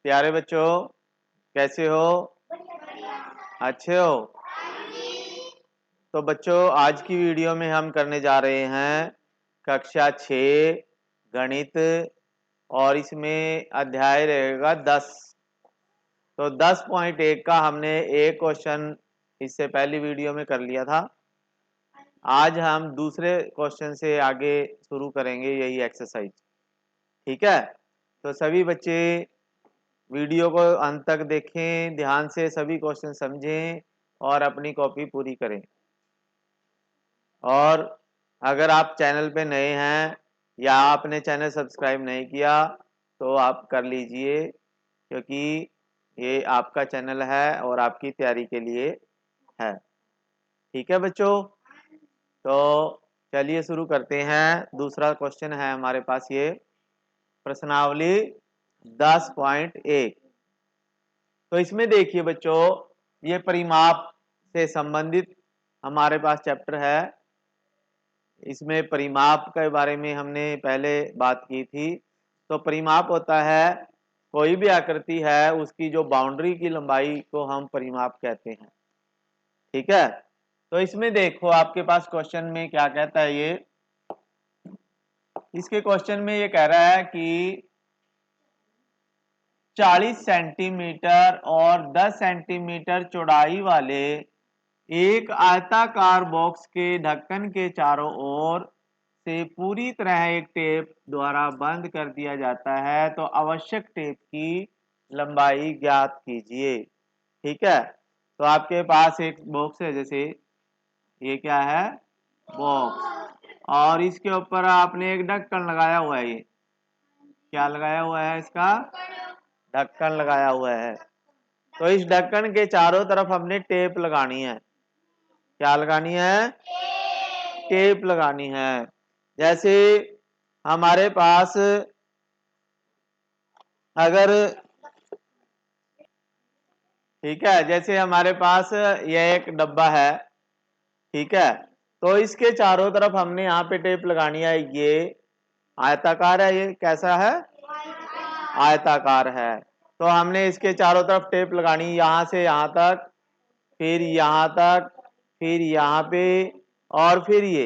प्यारे बच्चों, कैसे हो? अच्छे हो? तो बच्चों, आज की वीडियो में हम करने जा रहे हैं कक्षा 6 गणित, और इसमें अध्याय रहेगा 10। तो 10.1 का हमने एक क्वेश्चन इससे पहली वीडियो में कर लिया था। आज हम दूसरे क्वेश्चन से आगे शुरू करेंगे यही एक्सरसाइज। ठीक है? तो सभी बच्चे वीडियो को अंत तक देखें, ध्यान से सभी क्वेश्चन समझें और अपनी कॉपी पूरी करें। और अगर आप चैनल पे नए हैं या आपने चैनल सब्सक्राइब नहीं किया तो आप कर लीजिए, क्योंकि ये आपका चैनल है और आपकी तैयारी के लिए है। ठीक है बच्चों? तो चलिए शुरू करते हैं। दूसरा क्वेश्चन है हमारे पास ये प्रश्नावली 10.1। तो इसमें देखिए बच्चों, ये परिमाप से संबंधित हमारे पास चैप्टर है। इसमें परिमाप के बारे में हमने पहले बात की थी। तो परिमाप होता है कोई भी आकृति है उसकी जो बाउंड्री की लंबाई को हम परिमाप कहते हैं। ठीक है? तो इसमें देखो आपके पास क्वेश्चन में क्या कहता है ये। इसके क्वेश्चन में ये कह रहा है कि 40 सेंटीमीटर और 10 सेंटीमीटर चौड़ाई वाले एक आयताकार बॉक्स के ढक्कन के चारों ओर से पूरी तरह एक टेप द्वारा बंद कर दिया जाता है, तो आवश्यक टेप की लंबाई ज्ञात कीजिए। ठीक है? तो आपके पास एक बॉक्स है, जैसे ये क्या है, बॉक्स, और इसके ऊपर आपने एक ढक्कन लगाया हुआ है। ये क्या लगाया हुआ है? इसका ढक्कन लगाया हुआ है। तो इस ढक्कन के चारों तरफ हमने टेप लगानी है। क्या लगानी है? टेप लगानी है। जैसे हमारे पास अगर, ठीक है, जैसे हमारे पास यह एक डब्बा है। ठीक है? तो इसके चारों तरफ हमने यहाँ पे टेप लगानी है। ये आयताकार है। ये कैसा है? आयताकार है। तो हमने इसके चारों तरफ टेप लगानी, यहाँ से यहाँ तक, फिर यहाँ तक, फिर यहाँ पे, और फिर ये।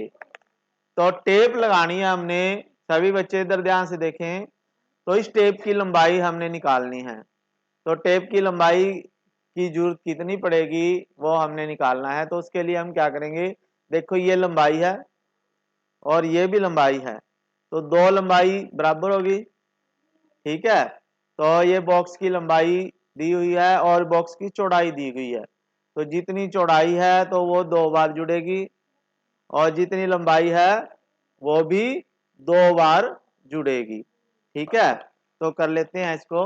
तो टेप लगानी है हमने। सभी बच्चे इधर ध्यान से देखें। तो इस टेप की लंबाई हमने निकालनी है। तो टेप की लंबाई की जरूरत कितनी पड़ेगी वो हमने निकालना है। तो उसके लिए हम क्या करेंगे, देखो ये लंबाई है और ये भी लंबाई है, तो दो लंबाई बराबर होगी। ठीक है? तो ये बॉक्स की लंबाई दी हुई है और बॉक्स की चौड़ाई दी हुई है। तो जितनी चौड़ाई है तो वो दो बार जुड़ेगी, और जितनी लंबाई है वो भी दो बार जुड़ेगी। ठीक है? तो कर लेते हैं इसको।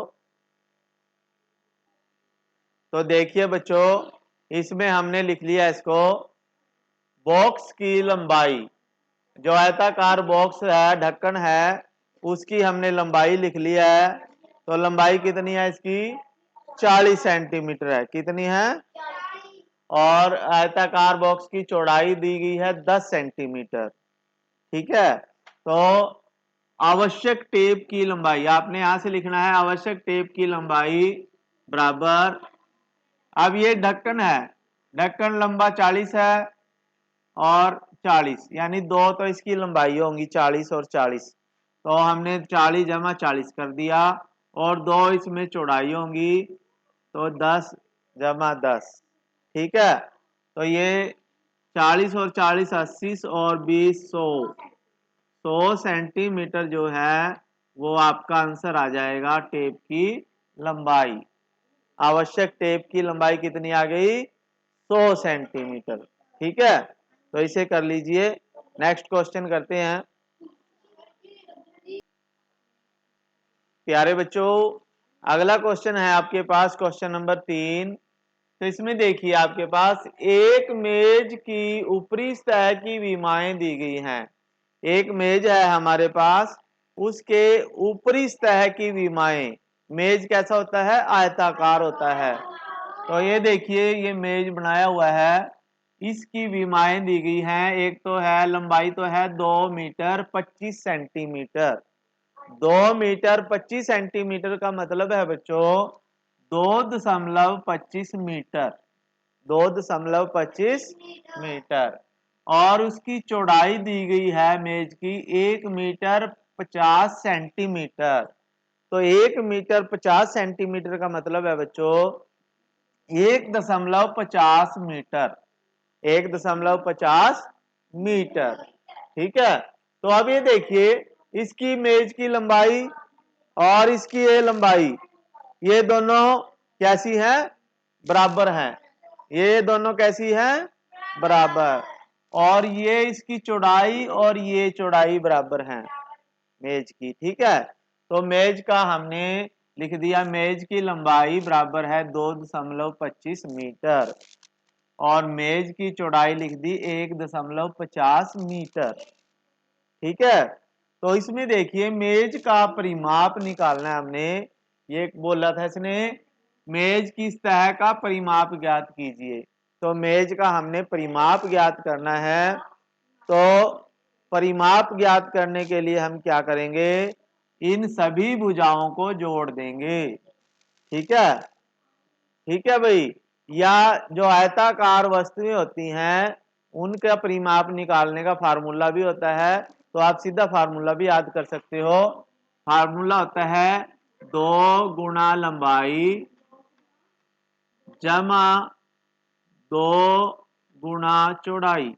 तो देखिए बच्चों, इसमें हमने लिख लिया इसको, बॉक्स की लंबाई, जो आयताकार बॉक्स है, ढक्कन है, उसकी हमने लंबाई लिख लिया है। तो लंबाई कितनी है इसकी? 40 सेंटीमीटर है। कितनी है? और आयताकार बॉक्स की चौड़ाई दी गई है 10 सेंटीमीटर। ठीक है? तो आवश्यक टेप की लंबाई आपने यहां से लिखना है, आवश्यक टेप की लंबाई बराबर, अब ये ढक्कन है, ढक्कन लंबा 40 है और 40, यानी दो तो इसकी लंबाई होंगी 40 और 40। तो हमने 40 जमा 40 कर दिया, और दो इसमें चौड़ाई होंगी, तो 10 जमा 10। ठीक है? तो ये 40 और 40 80 और 20 100 सेंटीमीटर जो है वो आपका आंसर आ जाएगा टेप की लंबाई। आवश्यक टेप की लंबाई कितनी आ गई? 100 सेंटीमीटर। ठीक है? तो इसे कर लीजिए। नेक्स्ट क्वेश्चन करते हैं। प्यारे बच्चों, अगला क्वेश्चन है आपके पास क्वेश्चन नंबर 3। तो इसमें देखिए आपके पास एक मेज की ऊपरी सतह की विमाएं दी गई हैं। एक मेज है हमारे पास, उसके ऊपरी सतह की विमाएं, मेज कैसा होता है? आयताकार होता है। तो ये देखिए, ये मेज बनाया हुआ है, इसकी विमाएं दी गई हैं। एक तो है लंबाई, तो है 2 मीटर 25 सेंटीमीटर। 2 मीटर 25 सेंटीमीटर का मतलब है बच्चों 2.25 मीटर, 2.25 मीटर। और उसकी चौड़ाई दी गई है मेज की 1 मीटर 50 सेंटीमीटर। तो 1 मीटर 50 सेंटीमीटर का मतलब है बच्चों 1.50 मीटर, 1.50 मीटर। ठीक है, तो अब ये देखिए इसकी मेज की लंबाई और इसकी ये लंबाई, ये दोनों कैसी हैं? बराबर हैं। ये दोनों कैसी हैं? बराबर। और ये इसकी चौड़ाई और ये चौड़ाई बराबर हैं मेज की। ठीक है, तो मेज का हमने लिख दिया, मेज की लंबाई बराबर है 2.25 मीटर और मेज की चौड़ाई लिख दी 1.50 मीटर। ठीक है, तो इसमें देखिए मेज का परिमाप निकालना है हमने। ये बोला था इसने मेज की सतह का परिमाप ज्ञात कीजिए, तो मेज का हमने परिमाप ज्ञात करना है। तो परिमाप ज्ञात करने के लिए हम क्या करेंगे, इन सभी भुजाओं को जोड़ देंगे। ठीक है, ठीक है भाई। या जो आयताकार वस्तुएं होती हैं उनका परिमाप निकालने का फार्मूला भी होता है, तो आप सीधा फार्मूला भी याद कर सकते हो। फार्मूला होता है 2 गुणा लंबाई जमा 2 गुणा चौड़ाई।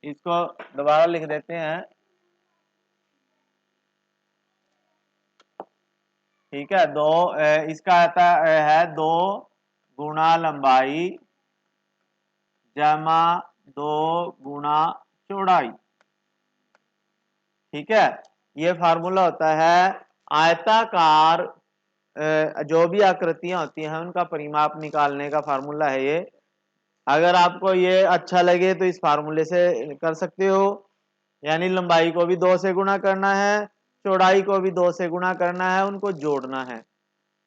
इसको दोबारा लिख देते हैं। ठीक है, इसका आता है 2 गुणा लंबाई जमा 2 गुणा चौड़ाई। ठीक है, ये फार्मूला होता है आयताकार जो भी आकृतियां होती हैं उनका परिमाप निकालने का फार्मूला है ये। अगर आपको ये अच्छा लगे तो इस फार्मूले से कर सकते हो, यानी लंबाई को भी 2 से गुणा करना है, चौड़ाई को भी 2 से गुणा करना है, उनको जोड़ना है,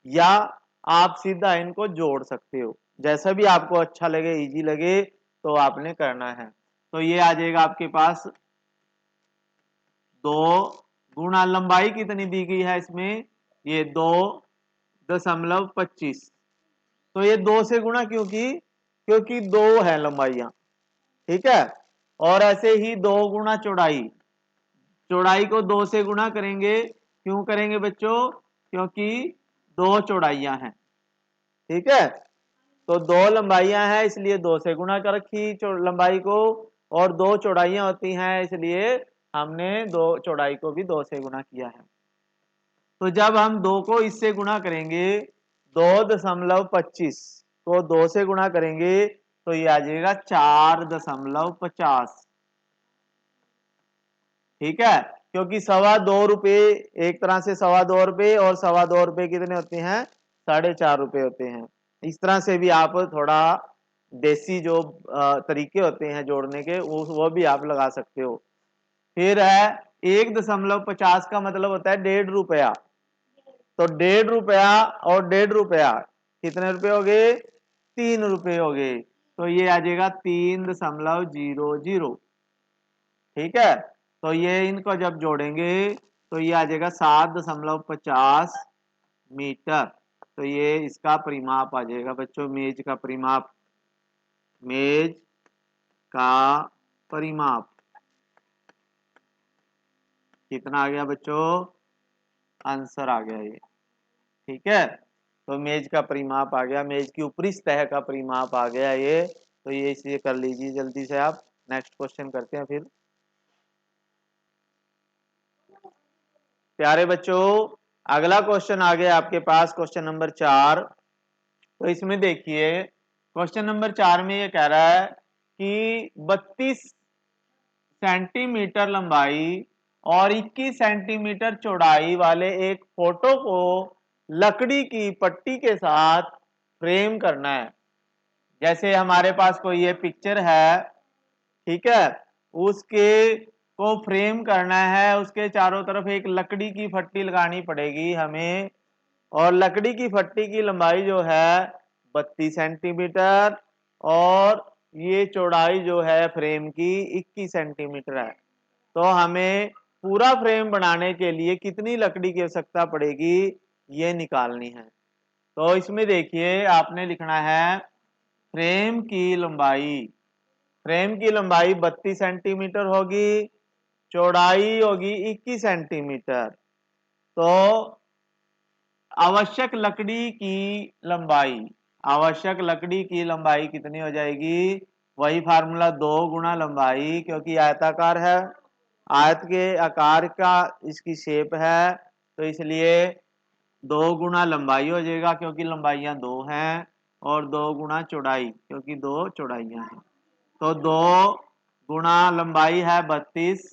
या आप सीधा इनको जोड़ सकते हो, जैसा भी आपको अच्छा लगे, इजी लगे तो आपने करना है। तो ये आ जाएगा आपके पास 2 गुणा लंबाई कितनी दी गई है इसमें, ये 2.25। तो ये 2 से गुणा क्यों की, क्योंकि 2 है लंबाइयां। ठीक है, और ऐसे ही 2 गुणा चौड़ाई, चौड़ाई को 2 से गुणा करेंगे। क्यों करेंगे बच्चों, क्योंकि 2 चौड़ाइयां हैं। ठीक है, तो 2 लंबाइयां हैं इसलिए 2 से गुणा कर रखी लंबाई को, और 2 चौड़ाइयां होती हैं इसलिए हमने 2 चौड़ाई को भी 2 से गुणा किया है। तो जब हम 2 को इससे गुणा करेंगे, 2.25 को 2 से गुणा करेंगे तो ये आ जाएगा 4.50। ठीक है, क्योंकि 2.25 रुपये, एक तरह से 2.25 रुपये और 2.25 रुपये कितने होते हैं, 4.5 रुपये होते हैं। इस तरह से भी आप थोड़ा देसी जो तरीके होते हैं जोड़ने के वो भी आप लगा सकते हो। फिर है 1.50 का मतलब होता है 1.5 रुपया। तो 1.5 रुपया और 1.5 रुपया कितने रुपए हो गए, 3 रुपये हो गए। तो ये आ जाएगा 3.00। ठीक है, तो ये इनको जब जोड़ेंगे तो ये आ जाएगा 7.50 मीटर। तो ये इसका परिमाप आ जाएगा बच्चों, मेज का परिमाप, मेज का परिमाप कितना आ गया बच्चों, आंसर आ गया ये। ठीक है, तो मेज का परिमाप आ गया, मेज की ऊपरी सतह का परिमाप आ गया ये। तो ये इसे कर लीजिए जल्दी से आप। नेक्स्ट क्वेश्चन करते हैं फिर। प्यारे बच्चों, अगला क्वेश्चन आ गया आपके पास, क्वेश्चन नंबर 4। तो इसमें देखिए क्वेश्चन नंबर 4 में ये कह रहा है कि 32 सेंटीमीटर लंबाई और 21 सेंटीमीटर चौड़ाई वाले एक फोटो को लकड़ी की पट्टी के साथ फ्रेम करना है। जैसे हमारे पास कोई ये पिक्चर है, ठीक है, उसके को फ्रेम करना है, उसके चारों तरफ एक लकड़ी की फट्टी लगानी पड़ेगी हमें, और लकड़ी की फट्टी की लंबाई जो है 32 सेंटीमीटर और ये चौड़ाई जो है फ्रेम की 21 सेंटीमीटर है। तो हमें पूरा फ्रेम बनाने के लिए कितनी लकड़ी की आवश्यकता पड़ेगी ये निकालनी है। तो इसमें देखिए आपने लिखना है फ्रेम की लंबाई। फ्रेम की लंबाई 32 सेंटीमीटर होगी, चौड़ाई होगी 21 सेंटीमीटर। तो आवश्यक लकड़ी की लंबाई, आवश्यक लकड़ी की लंबाई कितनी हो जाएगी? वही फार्मूला 2 गुना लंबाई, क्योंकि आयताकार है, आयत के आकार का इसकी शेप है, तो इसलिए 2 गुना लंबाई हो जाएगा क्योंकि लंबाइयां 2 हैं, और 2 गुना चौड़ाई क्योंकि 2 चौड़ाइयां हैं। तो 2 गुना लंबाई है 32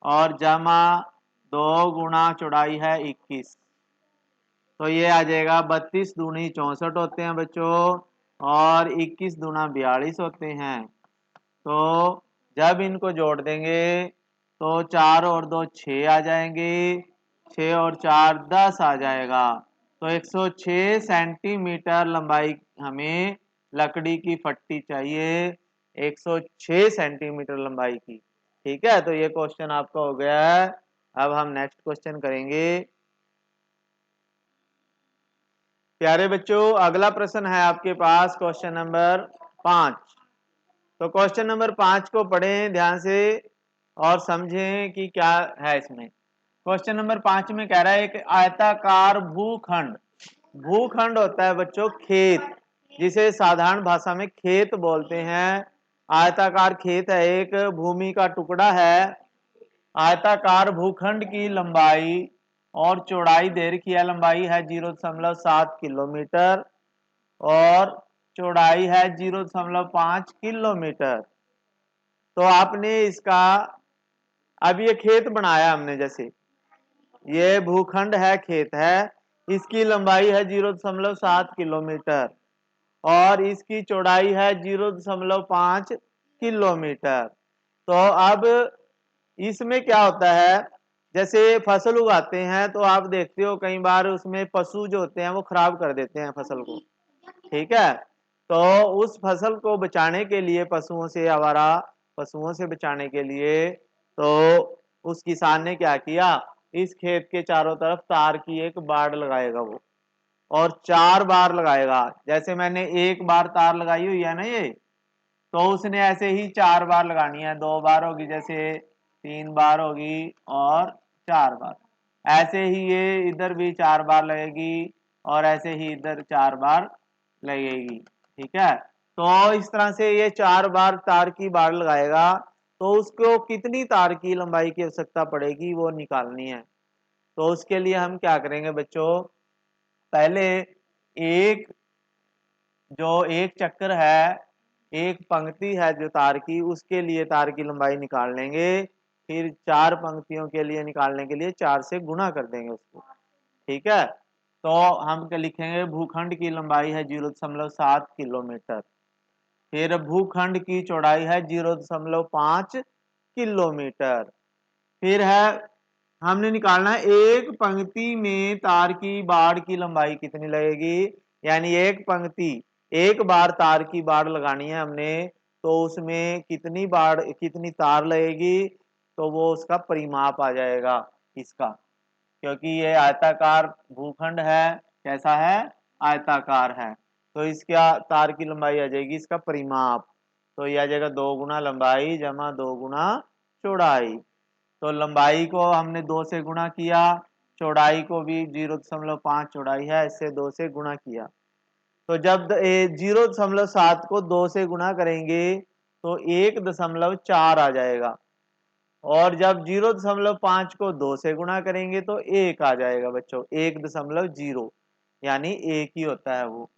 और जमा 2 गुना चौड़ाई है 21। तो ये आ जाएगा 32 दूनी 64 होते हैं बच्चों, और 21 दूना 42 होते हैं। तो जब इनको जोड़ देंगे तो 4 और 2 6 आ जाएंगे, 6 और 4 10 आ जाएगा। तो 106 सेंटीमीटर लंबाई हमें लकड़ी की फट्टी चाहिए, 106 सेंटीमीटर लंबाई की। ठीक है, तो ये क्वेश्चन आपका हो गया है। अब हम नेक्स्ट क्वेश्चन करेंगे। प्यारे बच्चों, अगला प्रश्न है आपके पास क्वेश्चन नंबर 5। तो क्वेश्चन नंबर 5 को पढ़ें ध्यान से और समझें कि क्या है इसमें। क्वेश्चन नंबर 5 में कह रहा है एक आयताकार भूखंड, भूखंड होता है बच्चों खेत, जिसे साधारण भाषा में खेत बोलते हैं। आयताकार खेत है, एक भूमि का टुकड़ा है। आयताकार भूखंड की लंबाई और चौड़ाई दे रखी है, लंबाई है 0.7 किलोमीटर और चौड़ाई है 0.5 किलोमीटर। तो आपने इसका, अब ये खेत बनाया हमने, जैसे ये भूखंड है, खेत है, इसकी लंबाई है 0.7 किलोमीटर और इसकी चौड़ाई है 0.5 किलोमीटर। तो अब इसमें क्या होता है, जैसे फसल उगाते हैं तो आप देखते हो कई बार उसमें पशु जो होते हैं वो खराब कर देते हैं फसल को। ठीक है, तो उस फसल को बचाने के लिए, पशुओं से, आवारा पशुओं से बचाने के लिए, तो उस किसान ने क्या किया, इस खेत के चारों तरफ तार की एक बाड़ लगाएगा वो, और 4 बार लगाएगा। जैसे मैंने एक बार तार लगाई हुई है ना ये, तो उसने ऐसे ही 4 बार लगानी है, 2 बार होगी, जैसे 3 बार होगी और 4 बार। ऐसे ही ये इधर भी 4 बार लगेगी और ऐसे ही इधर 4 बार लगेगी। ठीक है, तो इस तरह से ये 4 बार तार की बाड़ लगाएगा, तो उसको कितनी तार की लंबाई की आवश्यकता पड़ेगी वो निकालनी है। तो उसके लिए हम क्या करेंगे बच्चों, पहले एक, जो एक चक्कर है, एक पंक्ति है जो तार की, उसके लिए तार की लंबाई निकाल लेंगे, फिर 4 पंक्तियों के लिए निकालने के लिए 4 से गुणा कर देंगे उसको। ठीक है, तो हम क्या लिखेंगे, भूखंड की लंबाई है 0.7 किलोमीटर, फिर भूखंड की चौड़ाई है 0.5 किलोमीटर, फिर है हमने निकालना है एक पंक्ति में तार की बाड़ की लंबाई कितनी लगेगी, यानी एक पंक्ति, एक बार तार की बाड़ लगानी है हमने, तो उसमें कितनी बाड़, कितनी तार लगेगी, तो वो उसका परिमाप आ जाएगा इसका, क्योंकि ये आयताकार भूखंड है। कैसा है, आयताकार है, तो इसका तार की लंबाई आ जाएगी इसका परिमाप। तो ये आ जाएगा 2 गुना लंबाई जमा 2 गुना चौड़ाई। तो लंबाई को हमने 2 से गुणा किया, चौड़ाई को भी 0.5 चौड़ाई है, इससे 2 से गुणा किया। तो जब 0.7 को 2 से गुणा करेंगे तो 1.4 आ जाएगा, और जब 0.5 को 2 से गुणा करेंगे तो 1 आ जाएगा बच्चों, 1.0, यानी 1 ही होता है वो।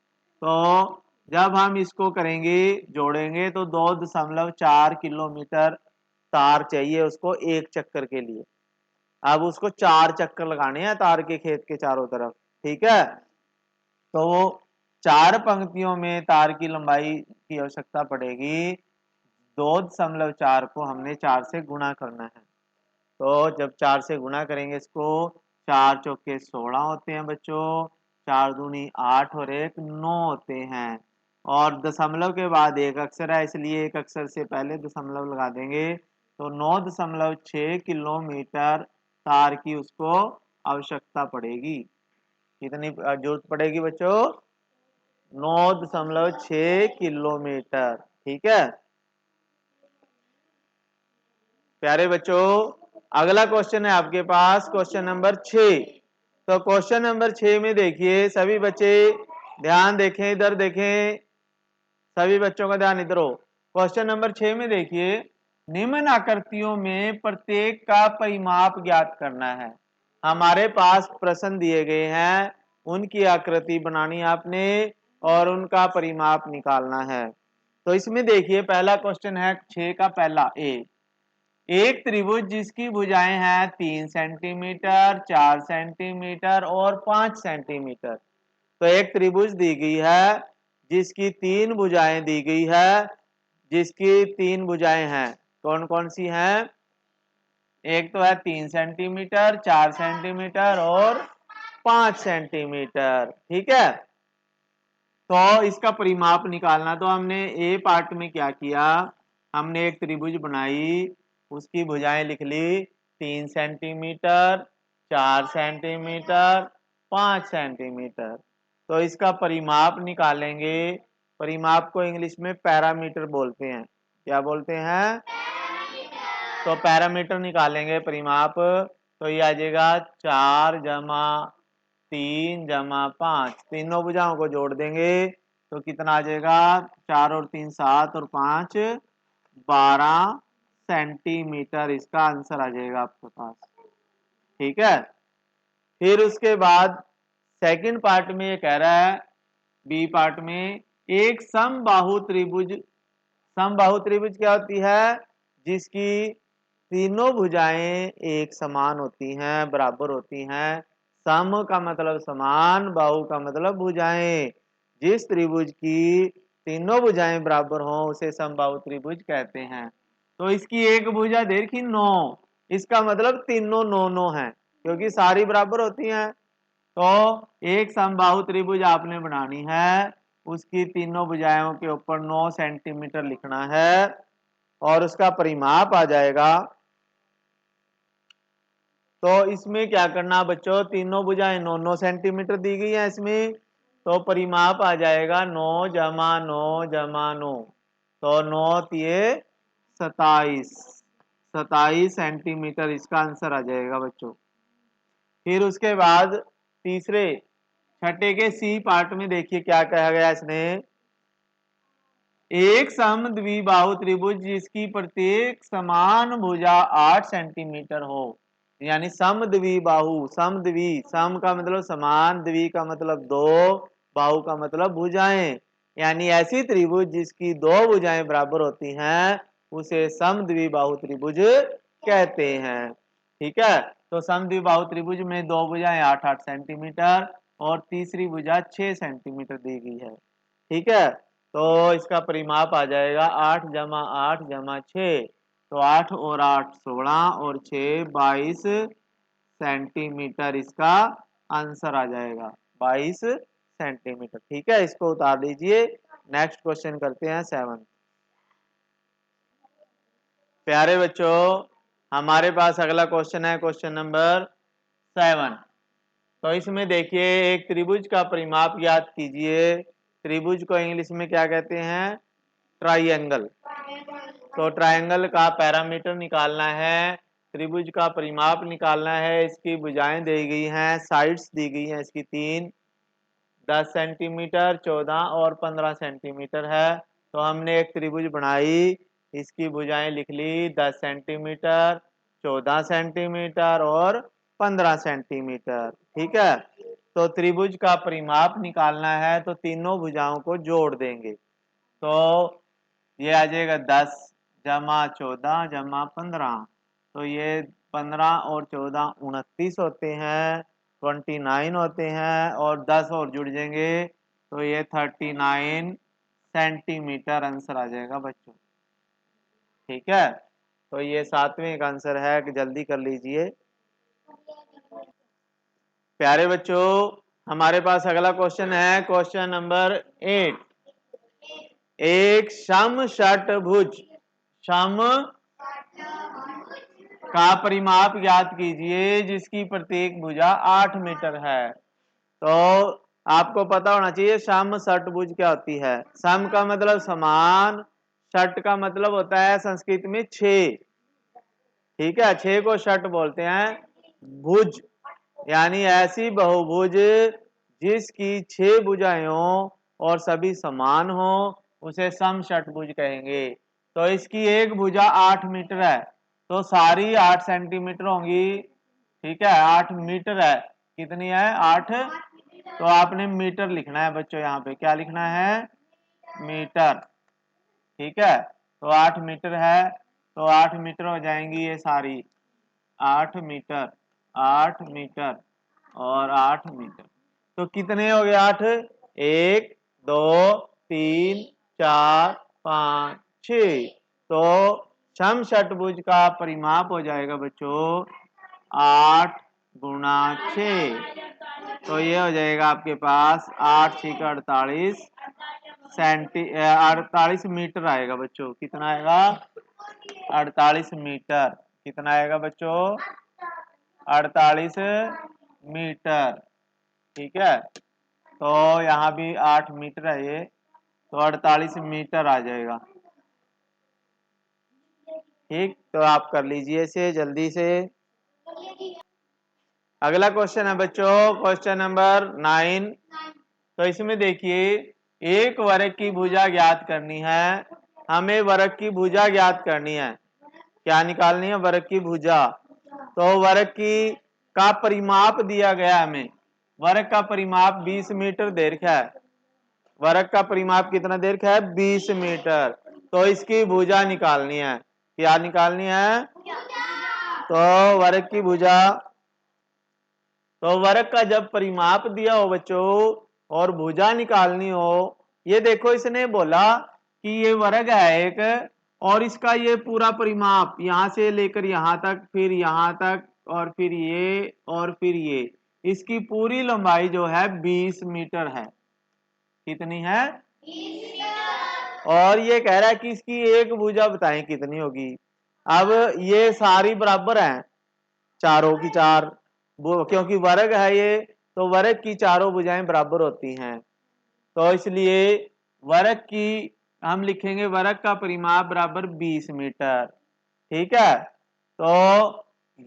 तो जब हम इसको करेंगे, जोड़ेंगे, तो 2.4 किलोमीटर तार चाहिए उसको एक चक्कर के लिए। अब उसको 4 चक्कर लगाने हैं तार के खेत के चारों तरफ। ठीक है, तो 4 पंक्तियों में तार की लंबाई की आवश्यकता पड़ेगी, 2.4 को हमने 4 से गुणा करना है। तो जब 4 से गुणा करेंगे इसको, 4 चौके 16 होते हैं बच्चों, 4 दूनी 8 और 1 9 होते हैं, और दशमलव के बाद एक अक्षर है, इसलिए एक अक्षर से पहले दशमलव लगा देंगे, तो 9.6 किलोमीटर तार की उसको आवश्यकता पड़ेगी। कितनी जरूरत पड़ेगी बच्चों? 9.6 किलोमीटर। ठीक है प्यारे बच्चों, अगला क्वेश्चन है आपके पास क्वेश्चन नंबर 6। तो क्वेश्चन नंबर 6 में देखिए सभी बच्चे ध्यान देखें, इधर देखें, सभी बच्चों का ध्यान इधर हो। क्वेश्चन नंबर 6 में देखिए निम्न आकृतियों में प्रत्येक का परिमाप ज्ञात करना है। हमारे पास प्रश्न दिए गए हैं, उनकी आकृति बनानी आपने और उनका परिमाप निकालना है। तो इसमें देखिए पहला क्वेश्चन है 6 का पहला ए। एक त्रिभुज जिसकी भुजाएं हैं 3 सेंटीमीटर, 4 सेंटीमीटर और 5 सेंटीमीटर। तो एक त्रिभुज दी गई है जिसकी 3 भुजाएं दी गई है, जिसकी 3 भुजाएं हैं। कौन कौन सी हैं? एक तो है 3 सेंटीमीटर, 4 सेंटीमीटर और 5 सेंटीमीटर। ठीक है तो इसका परिमाप निकालना। तो हमने ए पार्ट में क्या किया, हमने एक त्रिभुज बनाई, उसकी भुजाएं लिख ली 3 सेंटीमीटर, 4 सेंटीमीटर, 5 सेंटीमीटर। तो इसका परिमाप निकालेंगे। परिमाप को इंग्लिश में पैरामीटर बोलते हैं। क्या बोलते हैं? तो पैरामीटर निकालेंगे परिमाप। तो ये आ जाएगा 4 जमा 3 जमा 5, तीनों भुजाओं को जोड़ देंगे तो कितना आ जाएगा? 4 और 3 7 और 5 12 सेंटीमीटर इसका आंसर आ जाएगा आपके पास। ठीक है फिर उसके बाद सेकंड पार्ट में ये कह रहा है, बी पार्ट में, एक समबाहु त्रिभुज। समबाहु त्रिभुज क्या होती है? जिसकी तीनों भुजाएं एक समान होती हैं, बराबर होती हैं। सम का मतलब समान, बाहु का मतलब भुजाएं। जिस त्रिभुज की तीनों भुजाएं बराबर हों उसे समबाहु त्रिभुज कहते हैं। तो इसकी एक भुजा देखी 9, इसका मतलब तीनों 9 हैं क्योंकि सारी बराबर होती हैं। तो एक समबाहु त्रिभुज आपने बनानी है, उसकी तीनों भुजाओं के ऊपर 9 सेंटीमीटर लिखना है और उसका परिमाप आ जाएगा। तो इसमें क्या करना बच्चों, तीनों भुजाएं 9 सेंटीमीटर दी गई है इसमें, तो परिमाप आ जाएगा 9 जमा 9 जमा 9। तो 9 ये 27 सेंटीमीटर इसका आंसर आ जाएगा बच्चों। फिर उसके बाद तीसरे छठे के सी पार्ट में देखिए क्या कहा गया इसने, एक सम द्विबाहु त्रिभुज जिसकी प्रत्येक समान भुजा 8 सेंटीमीटर हो। यानी सम द्विबाहु, सम द्वि, सम का मतलब समान, द्वि का मतलब दो, बाहु का मतलब भुजाएं। यानी ऐसी त्रिभुज जिसकी दो भुजाएं बराबर होती हैं उसे सम द्विबाहु त्रिभुज कहते हैं। ठीक है तो सम द्विबाहु त्रिभुज में दो भुजाएं 8-8 सेंटीमीटर और तीसरी भुजा 6 सेंटीमीटर दी गई है। ठीक है तो इसका परिमाप आ जाएगा 8 जमा 8 जमा 6। तो 8 और 8 16 और 6 22 सेंटीमीटर इसका आंसर आ जाएगा, 22 सेंटीमीटर। ठीक है इसको उतार दीजिए। नेक्स्ट क्वेश्चन करते हैं 7। प्यारे बच्चों हमारे पास अगला क्वेश्चन है क्वेश्चन नंबर 7। तो इसमें देखिए एक त्रिभुज का परिमाप ज्ञात कीजिए। त्रिभुज को इंग्लिश में क्या कहते हैं? ट्राइंगल। तो ट्राइंगल का पैरामीटर निकालना है, त्रिभुज का परिमाप निकालना है। इसकी भुजाएं दी गई हैं, साइड्स दी गई हैं इसकी 3, 10 सेंटीमीटर, 14 और 15 सेंटीमीटर है। तो हमने एक त्रिभुज बनाई, इसकी भुजाएं लिख ली 10 सेंटीमीटर, 14 सेंटीमीटर और 15 सेंटीमीटर। ठीक है तो त्रिभुज का परिमाप निकालना है तो तीनों भुजाओं को जोड़ देंगे। तो ये आ जाएगा 10 जमा 14 जमा 15। तो ये 15 और 14 29 होते हैं, 29 होते हैं और 10 और जुड़ जाएंगे तो ये 39 सेंटीमीटर आंसर आ जाएगा बच्चों। ठीक है तो ये 7वें का आंसर है कि जल्दी कर लीजिए। प्यारे बच्चों हमारे पास अगला क्वेश्चन है क्वेश्चन नंबर 8। एक सम षटभुज, सम का परिमाप ज्ञात कीजिए जिसकी प्रत्येक भुजा 8 मीटर है। तो आपको पता होना चाहिए सम षटभुज क्या होती है। सम का मतलब समान, षट का मतलब होता है संस्कृत में 6। ठीक है, 6 को षट बोलते हैं। भुज यानी ऐसी बहुभुज जिसकी 6 भुजाएं हो और सभी समान हो, उसे सम षटभुज कहेंगे। तो इसकी एक भुजा 8 मीटर है, तो सारी 8 सेंटीमीटर होंगी। ठीक है, 8 मीटर है, कितनी है 8। तो आपने मीटर लिखना है बच्चों, यहाँ पे क्या लिखना है, मीटर। ठीक है, तो 8 मीटर है, तो 8 मीटर हो जाएंगी ये सारी, 8 मीटर, 8 मीटर और 8 मीटर। तो कितने हो गए 8, 1 2 3 4 5 6। तो सम षटभुज का परिमाप हो जाएगा बच्चों 8 गुणा 6। तो ये हो जाएगा आपके पास 8 6 48 48 मीटर आएगा बच्चों। कितना आएगा, 48 मीटर। कितना आएगा बच्चों, 48 मीटर। ठीक है, तो यहाँ भी 8 मीटर है ये, तो 48 मीटर आ जाएगा। ठीक, तो आप कर लीजिए इसे जल्दी से। अगला क्वेश्चन है बच्चों क्वेश्चन नंबर 9। तो इसमें देखिए एक वर्ग की भुजा ज्ञात करनी है। हमें वर्ग की भुजा ज्ञात करनी है। क्या निकालनी है, वर्ग की भुजा। तो वर्ग की का परिमाप दिया गया हमें। वर्ग का परिमाप 20 मीटर दे रखा है। वर्ग का परिमाप कितना दे रखा है, 20 मीटर। तो इसकी भुजा निकालनी है। क्या निकालनी है, तो वर्ग की भुजा। तो वर्ग का जब परिमाप दिया हो बच्चों और भुजा निकालनी हो, ये देखो इसने बोला कि ये वर्ग है एक, और इसका ये पूरा परिमाप यहां से लेकर यहां तक, फिर यहां तक, और फिर ये, और फिर ये, इसकी पूरी लंबाई जो है 20 मीटर है। कितनी है, और ये कह रहा है कि इसकी एक भुजा बताएं कितनी होगी। अब ये सारी बराबर हैं, चारों की चार, क्योंकि वर्ग है ये, तो वर्ग की चारों भुजाएं बराबर होती हैं। तो इसलिए वर्ग की हम लिखेंगे वर्ग का परिमाप बराबर 20 मीटर। ठीक है, तो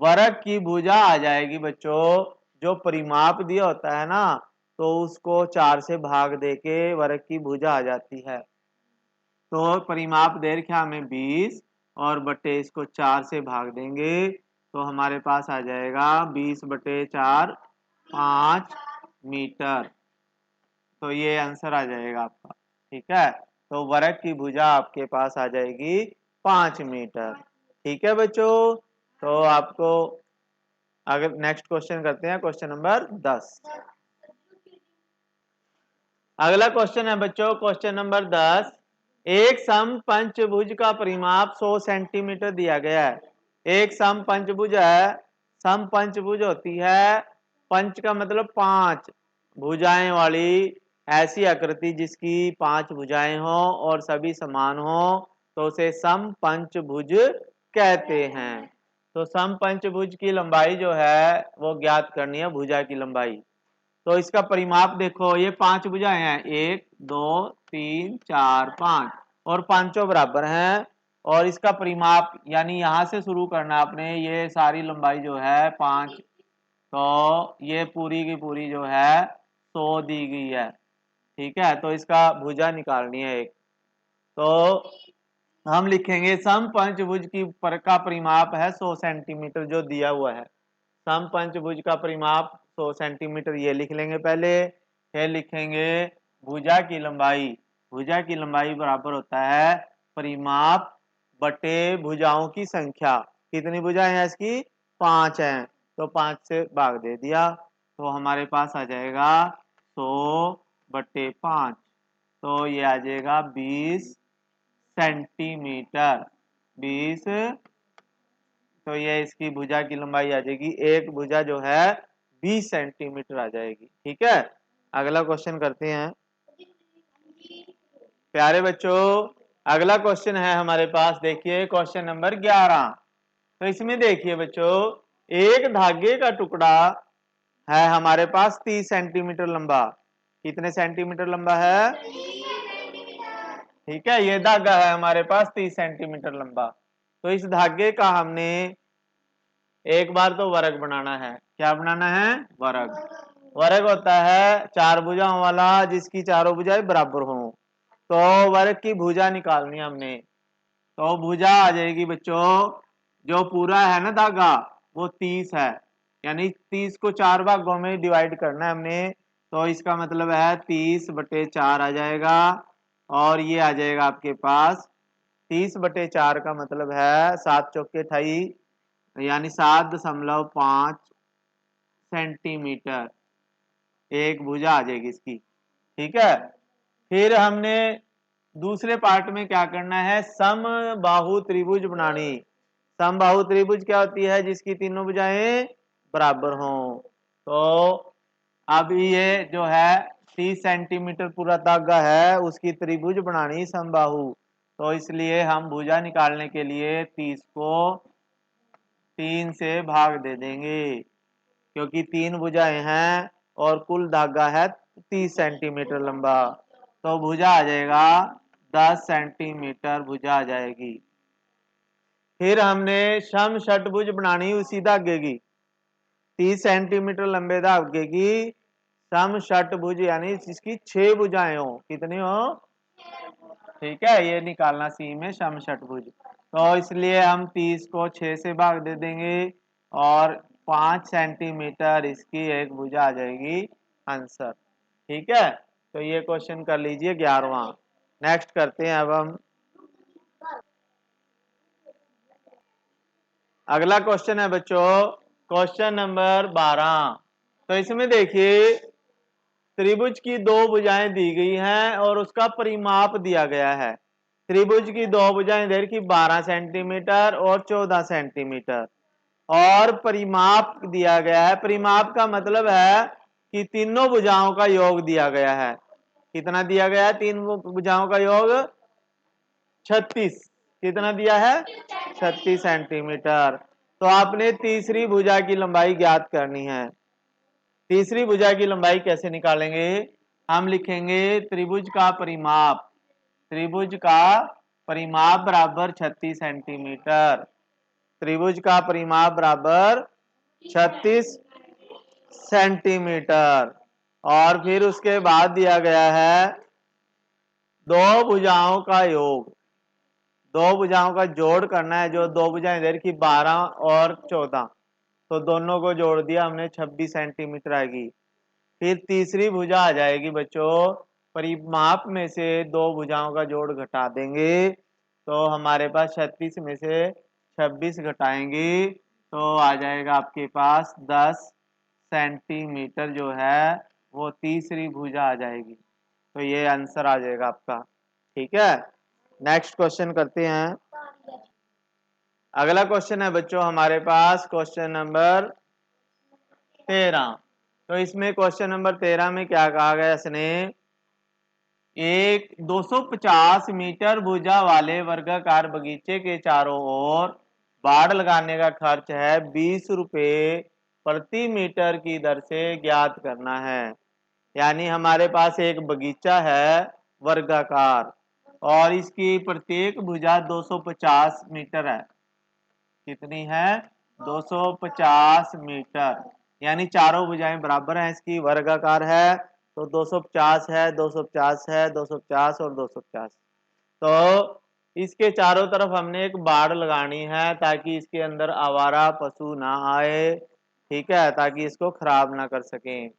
वर्ग की भुजा आ जाएगी बच्चों, जो परिमाप दिया होता है ना, तो उसको 4 से भाग देके वर्ग की भुजा आ जाती है। तो परिमाप दे रखा हमें 20 और बटे इसको 4 से भाग देंगे, तो हमारे पास आ जाएगा 20 बटे 4 5 मीटर। तो ये आंसर आ जाएगा आपका। ठीक है, तो वर्ग की भुजा आपके पास आ जाएगी 5 मीटर। ठीक है बच्चों, तो आपको अगर नेक्स्ट क्वेश्चन करते हैं, क्वेश्चन नंबर 10। अगला क्वेश्चन है बच्चों क्वेश्चन नंबर 10। एक सम पंचभुज का परिमाप 100 सेंटीमीटर दिया गया है। एक सम पंचभुज है, सम पंचभुज होती है, पंच का मतलब 5 भुजाएं वाली ऐसी आकृति जिसकी 5 भुजाएं हो और सभी समान हो, तो उसे सम पंचभुज कहते हैं। तो सम पंचभुज की लंबाई जो है वो ज्ञात करनी है, भुजा की लंबाई। तो इसका परिमाप देखो, ये 5 भुजाएं हैं, 1 2 3 4 5, और पांचों बराबर हैं। और इसका परिमाप यानी यहां से शुरू करना आपने, ये सारी लंबाई जो है 5, तो ये पूरी की पूरी जो है 100 दी गई है। ठीक है, तो इसका भुजा निकालनी है एक। तो हम लिखेंगे सम पंचभुज की का परिमाप है 100 सेंटीमीटर जो दिया हुआ है। सम पंचभुज का परिमाप 100 सेंटीमीटर, ये लिख लेंगे पहले। फिर लिखेंगे भुजा की लंबाई। भुजा की लंबाई बराबर होता है परिमाप बटे भुजाओं की संख्या। कितनी भुजाएं हैं इसकी, 5 हैं, तो 5 से भाग दे दिया, तो हमारे पास आ जाएगा 100 बटे 5, तो ये आ जाएगा 20 सेंटीमीटर। 20, तो ये इसकी भुजा की लंबाई आ जाएगी, एक भुजा जो है 20 सेंटीमीटर आ जाएगी। ठीक है, अगला क्वेश्चन करते हैं प्यारे बच्चों। अगला क्वेश्चन है हमारे पास, देखिए क्वेश्चन नंबर 11। तो इसमें देखिए बच्चों, एक धागे का टुकड़ा है हमारे पास 30 सेंटीमीटर लंबा। कितने सेंटीमीटर लंबा है? ठीक है, ये धागा है हमारे पास 30 सेंटीमीटर लंबा। तो इस धागे का हमने एक बार तो वर्ग बनाना है। क्या बनाना है? वर्ग। वर्ग होता है चार भुजाओं वाला, जिसकी चारों भुजाएं बराबर हों। तो वर्ग की भुजा निकालनी है हमने। तो भुजा आ जाएगी बच्चों, जो पूरा है ना धागा वो 30 है, यानी 30 को चार भागों में डिवाइड करना है हमने। तो इसका मतलब है 30/4 आ जाएगा। और ये आ जाएगा आपके पास 30/4 का मतलब है 7 चौके 28, यानी 7.5 सेंटीमीटर एक भुजा आ जाएगी इसकी। ठीक है, फिर हमने दूसरे पार्ट में क्या करना है? समबाहु त्रिभुज बनानी। समबाहु त्रिभुज क्या होती है? जिसकी तीनों भुजाएं बराबर हों। तो अब ये जो है 30 सेंटीमीटर पूरा धागा है, उसकी त्रिभुज बनानी समबाहु। तो इसलिए हम भुजा निकालने के लिए 30 को 3 से भाग दे देंगे, क्योंकि 3 भुजाएं हैं और कुल धागा है 30 सेंटीमीटर लंबा। तो भुजा आ जाएगा 10 सेंटीमीटर भुजा आ जाएगी। फिर हमने सम षटभुज बनानी उसी धागे की, 30 सेंटीमीटर लंबे धागे की सम षटभुज, यानी जिसकी 6 भुजाएं हो। कितनी हो? ठीक है, ये निकालना सी में सम षटभुज। तो इसलिए हम 30 को 6 से भाग दे देंगे और 5 सेंटीमीटर इसकी एक भुजा आ जाएगी आंसर। ठीक है, तो ये क्वेश्चन कर लीजिए 11वां। नेक्स्ट करते हैं अब हम अगला क्वेश्चन है बच्चों, क्वेश्चन नंबर 12। तो इसमें देखिए, त्रिभुज की दो भुजाएं दी गई हैं और उसका परिमाप दिया गया है। त्रिभुज की दो भुजाएं इधर की 12 सेंटीमीटर और 14 सेंटीमीटर, और परिमाप दिया गया है। परिमाप का मतलब है कि तीनों भुजाओं का योग दिया गया है। कितना दिया गया है? तीन भुजाओं का योग 36। कितना दिया है? 36 सेंटीमीटर। तो आपने तीसरी भुजा की लंबाई ज्ञात करनी है। तीसरी भुजा की लंबाई कैसे निकालेंगे? हम लिखेंगे त्रिभुज का परिमाप। त्रिभुज का परिमाप बराबर 36 सेंटीमीटर। त्रिभुज का परिमाप बराबर 36 सेंटीमीटर। और फिर उसके बाद दिया गया है दो भुजाओं का योग। दो भुजाओं का जोड़ करना है। जो दो भुजाएं इधर की 12 और 14, तो दोनों को जोड़ दिया हमने, 26 सेंटीमीटर आएगी। फिर तीसरी भुजा आ जाएगी बच्चों, परिमाप में से दो भुजाओं का जोड़ घटा देंगे, तो हमारे पास 36 में से 26 घटाएंगे तो आ जाएगा आपके पास 10 सेंटीमीटर जो है वो तीसरी भुजा आ जाएगी। तो ये आंसर आ जाएगा आपका। ठीक है, नेक्स्ट क्वेश्चन करते हैं। अगला क्वेश्चन है बच्चों हमारे पास क्वेश्चन नंबर 13। तो इसमें क्वेश्चन नंबर 13 में क्या कहा गया? इसने एक 250 मीटर भुजा वाले वर्गाकार बगीचे के चारों ओर बाड़ लगाने का खर्च है 20 रुपए प्रति मीटर की दर से ज्ञात करना है। यानी हमारे पास एक बगीचा है वर्गाकार, और इसकी प्रत्येक भुजा 250 मीटर है। कितनी है? 250 मीटर, यानी चारों भुजाएं बराबर हैं, इसकी वर्गाकार है। तो 250 है, 250 है, 250 और 250। तो इसके चारों तरफ हमने एक बाड़ लगानी है ताकि इसके अंदर आवारा पशु ना आए। ठीक है, ताकि इसको खराब ना कर सकें।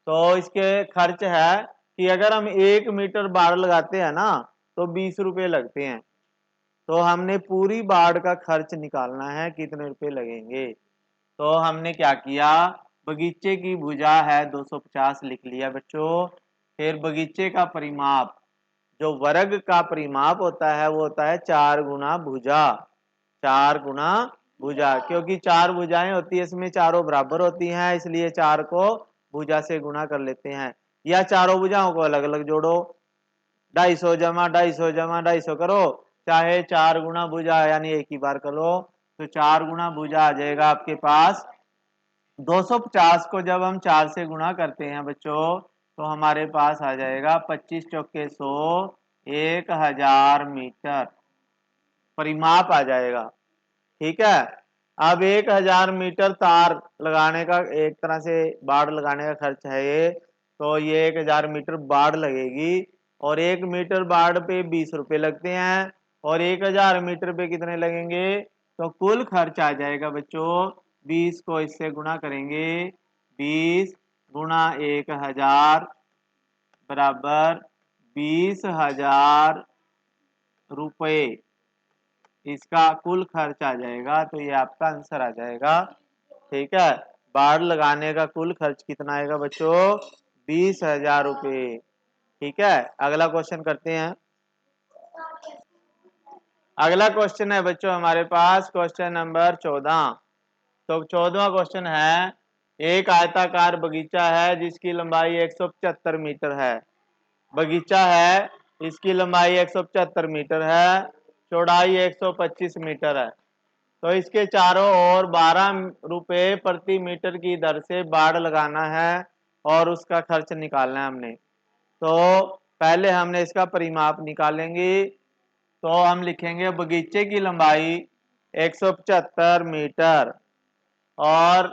तो इसके खर्च है कि अगर हम 1 मीटर बाड़ लगाते हैं ना तो 20 रुपए लगते हैं। तो हमने पूरी बाड़ का खर्च निकालना है, कितने रुपए लगेंगे। तो हमने क्या किया, बगीचे की भुजा है 250 लिख लिया बच्चों। फिर बगीचे का परिमाप, जो वर्ग का परिमाप होता है वो होता है 4 गुना भुजा। 4 गुना भुजा, क्योंकि 4 भुजाएं होती है, इसमें चारों बराबर होती हैं, इसलिए 4 को भुजा से गुना कर लेते हैं। या चारों भुजाओं को अलग अलग जोड़ो, 250 जमा 250 जमा 250 करो, चाहे 4 गुना भुजा यानी एक ही बार करो। तो 4 गुना भुजा आ जाएगा आपके पास 250 को जब हम 4 से गुणा करते हैं बच्चों तो हमारे पास आ जाएगा 25 चौके 100 1000 मीटर परिमाप आ जाएगा। ठीक है, अब 1000 मीटर तार लगाने का एक तरह से बाड़ लगाने का खर्च है ये, तो ये 1000 मीटर बाड़ लगेगी और 1 मीटर बाड़ पे 20 रुपए लगते हैं और 1000 मीटर पे कितने लगेंगे, तो कुल खर्च आ जाएगा बच्चों 20 को इससे गुणा करेंगे 20 गुणा 1000 बराबर 20,000 रुपए इसका कुल खर्च आ जाएगा। तो ये आपका आंसर आ जाएगा। ठीक है, बाड़ लगाने का कुल खर्च कितना आएगा बच्चों, 20,000 रुपये। ठीक है, अगला क्वेश्चन करते हैं। अगला क्वेश्चन है बच्चों हमारे पास क्वेश्चन नंबर 14। तो 14वां क्वेश्चन है, एक आयताकार बगीचा है जिसकी लंबाई 175 मीटर है। बगीचा है, इसकी लंबाई 175 मीटर है, चौड़ाई 125 मीटर है। तो इसके चारों ओर 12 रुपए प्रति मीटर की दर से बाड़ लगाना है और उसका खर्च निकालना है हमने। तो पहले हमने इसका परिमाप निकालेंगे। तो हम लिखेंगे बगीचे की लंबाई 175 मीटर और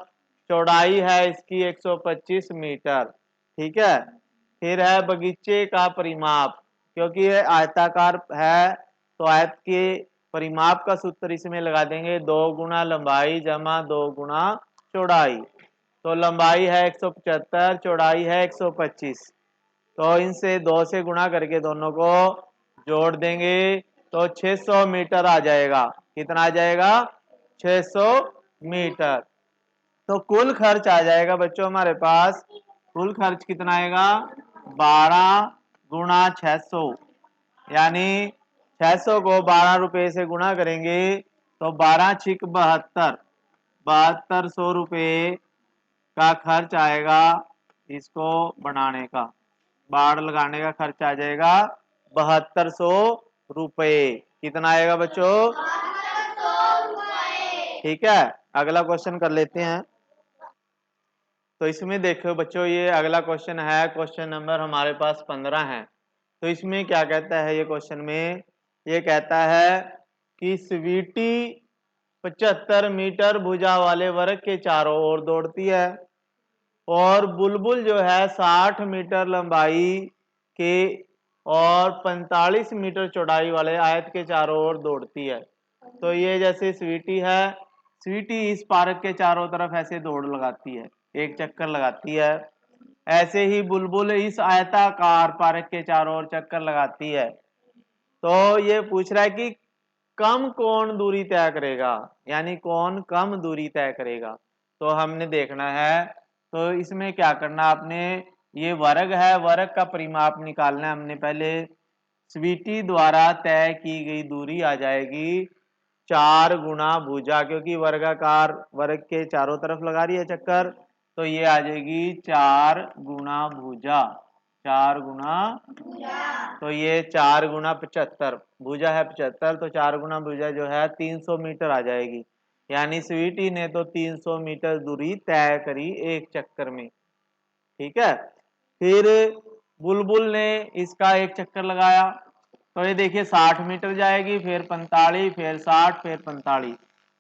चौड़ाई है इसकी 125 मीटर। ठीक है, फिर है बगीचे का परिमाप, क्योंकि ये आयताकार है तो आयत के परिमाप का सूत्र इसमें लगा देंगे 2 गुना लंबाई जमा 2 गुना चौड़ाई। तो लंबाई है 175, चौड़ाई है 125, तो इनसे 2 से गुणा करके दोनों को जोड़ देंगे तो 600 मीटर आ जाएगा। कितना आ जाएगा, 600 मीटर। तो कुल खर्च आ जाएगा बच्चों हमारे पास, कुल खर्च कितना आएगा 12 गुणा 600, यानी 600 को 12 रुपए से गुणा करेंगे तो 12 छिक 72, 7200 रुपये का खर्च आएगा इसको बनाने का, बाड़ लगाने का खर्च आ जाएगा 7200 रुपये। कितना आएगा बच्चों, 7200 रुपये। ठीक है, अगला क्वेश्चन कर लेते हैं। तो इसमें देखो बच्चों, ये अगला क्वेश्चन है, क्वेश्चन नंबर हमारे पास 15 है। तो इसमें क्या कहता है, ये क्वेश्चन में ये कहता है कि स्वीटी 75 मीटर भुजा वाले वर्ग के चारों ओर दौड़ती है और बुलबुल जो है 60 मीटर लंबाई के और 45 मीटर चौड़ाई वाले आयत के चारों ओर दौड़ती है। तो ये जैसे स्वीटी है, स्वीटी इस पार्क के चारों तरफ ऐसे दौड़ लगाती है, एक चक्कर लगाती है। ऐसे ही बुलबुल इस आयताकार पार्क के चारों ओर चक्कर लगाती है। तो ये पूछ रहा है कि कम कौन दूरी तय करेगा, यानी कौन कम दूरी तय करेगा। तो हमने देखना है, तो इसमें क्या करना आपने, ये वर्ग है, वर्ग का परिमाप निकालना है हमने पहले। स्वीटी द्वारा तय की गई दूरी आ जाएगी 4 गुना भुजा, क्योंकि वर्गाकार वर्ग के चारों तरफ लगा रही है चक्कर, तो ये आ जाएगी 4 गुना भुजा, 4 गुना, तो ये 4 गुना 75, भुजा है 75, तो 4 गुना भुजा जो है 300 मीटर आ जाएगी। यानी स्वीटी ने तो 300 मीटर दूरी तय करी एक चक्कर में। ठीक है, फिर बुलबुल ने इसका एक चक्कर लगाया, तो ये देखिए 60 मीटर जाएगी, फिर 45, फिर 60, फिर 45।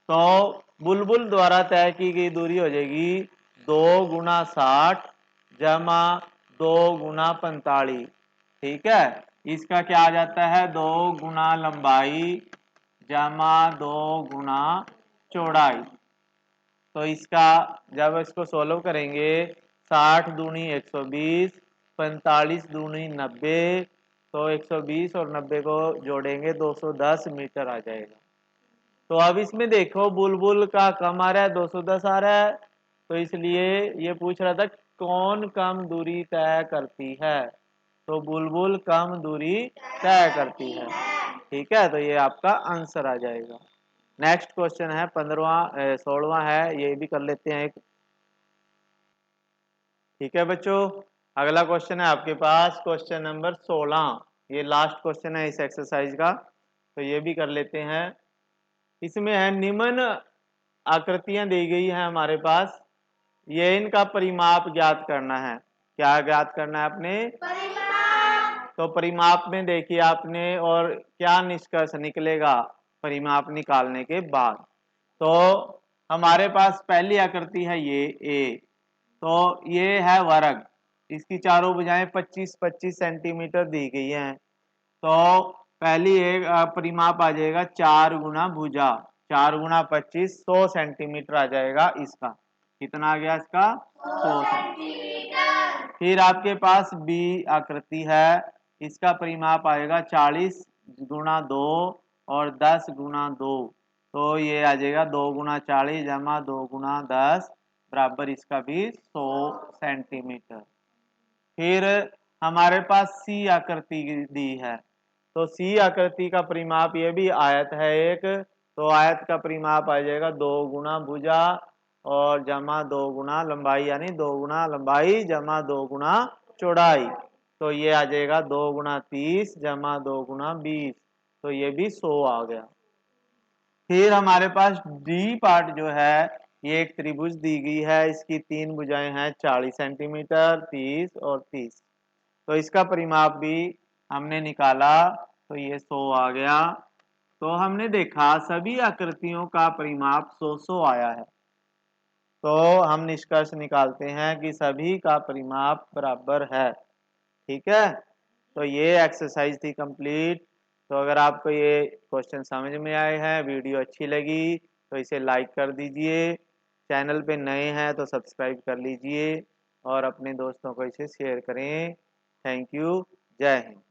तो बुलबुल द्वारा तय की गई दूरी हो जाएगी 2 गुना 60 जमा 2 गुना 45। ठीक है, इसका क्या आ जाता है 2 गुना लंबाई जमा 2 गुना चौड़ाई। तो इसका जब इसको सोल्व करेंगे 60 दूनी 120, 45 दूनी 90, तो 120 और 90 को जोड़ेंगे 210 मीटर आ जाएगा। तो अब इसमें देखो बुलबुल का कम आ रहा है, 210 आ रहा है, तो इसलिए ये पूछ रहा था कौन कम दूरी तय करती है। तो बुलबुल कम दूरी तय करती है। ठीक है, तो ये आपका आंसर आ जाएगा। नेक्स्ट क्वेश्चन है 16वां है, ये भी कर लेते हैं एक। ठीक है बच्चों, अगला क्वेश्चन है आपके पास क्वेश्चन नंबर 16, ये लास्ट क्वेश्चन है इस एक्सरसाइज का, तो ये भी कर लेते हैं। इसमें है निम्न आकृतियां दी गई हैं हमारे पास, ये इनका परिमाप ज्ञात करना है। क्या ज्ञात करना है आपने? परिमाप। तो परिमाप में देखिए आपने, और क्या निष्कर्ष निकलेगा परिमाप निकालने के बाद। तो हमारे पास पहली आकृति है ये ए, तो ये है वर्ग, इसकी चारों भुजाएं 25-25 सेंटीमीटर दी गई हैं। तो पहली एक परिमाप आ जाएगा 4 गुना भुजा, 4 गुना 25, 100 सेंटीमीटर आ जाएगा इसका। कितना आ गया इसका? 100 सेंटीमीटर। फिर आपके पास बी आकृति है, इसका परिमाप आएगा 40 गुना 2 और 10 गुना 2, तो ये आ जाएगा 2 गुना 40 जमा 2 गुना 10 बराबर इसका भी 100 सेंटीमीटर। फिर हमारे पास सी आकृति दी है, तो सी आकृति का परिमाप, ये भी आयत है एक, तो आयत का परिमाप आ जाएगा 2 गुना भुजा और जमा 2 गुना लंबाई, यानी 2 गुना लंबाई जमा 2 गुना चौड़ाई, तो ये आ जाएगा 2 गुना 30 जमा 2 गुना 20, तो ये भी 100 आ गया। फिर हमारे पास डी पार्ट जो है, ये एक त्रिभुज दी गई है, इसकी 3 भुजाएं हैं 40 सेंटीमीटर, 30 और 30, तो इसका परिमाप भी हमने निकाला, तो ये 100 आ गया। तो हमने देखा सभी आकृतियों का परिमाप 100-100 आया है, तो हम निष्कर्ष निकालते हैं कि सभी का परिमाप बराबर है। ठीक है, तो ये एक्सरसाइज थी कंप्लीट। तो अगर आपको ये क्वेश्चन समझ में आए हैं, वीडियो अच्छी लगी तो इसे लाइक कर दीजिए, चैनल पे नए हैं तो सब्सक्राइब कर लीजिए और अपने दोस्तों को इसे शेयर करें। थैंक यू, जय हिंद।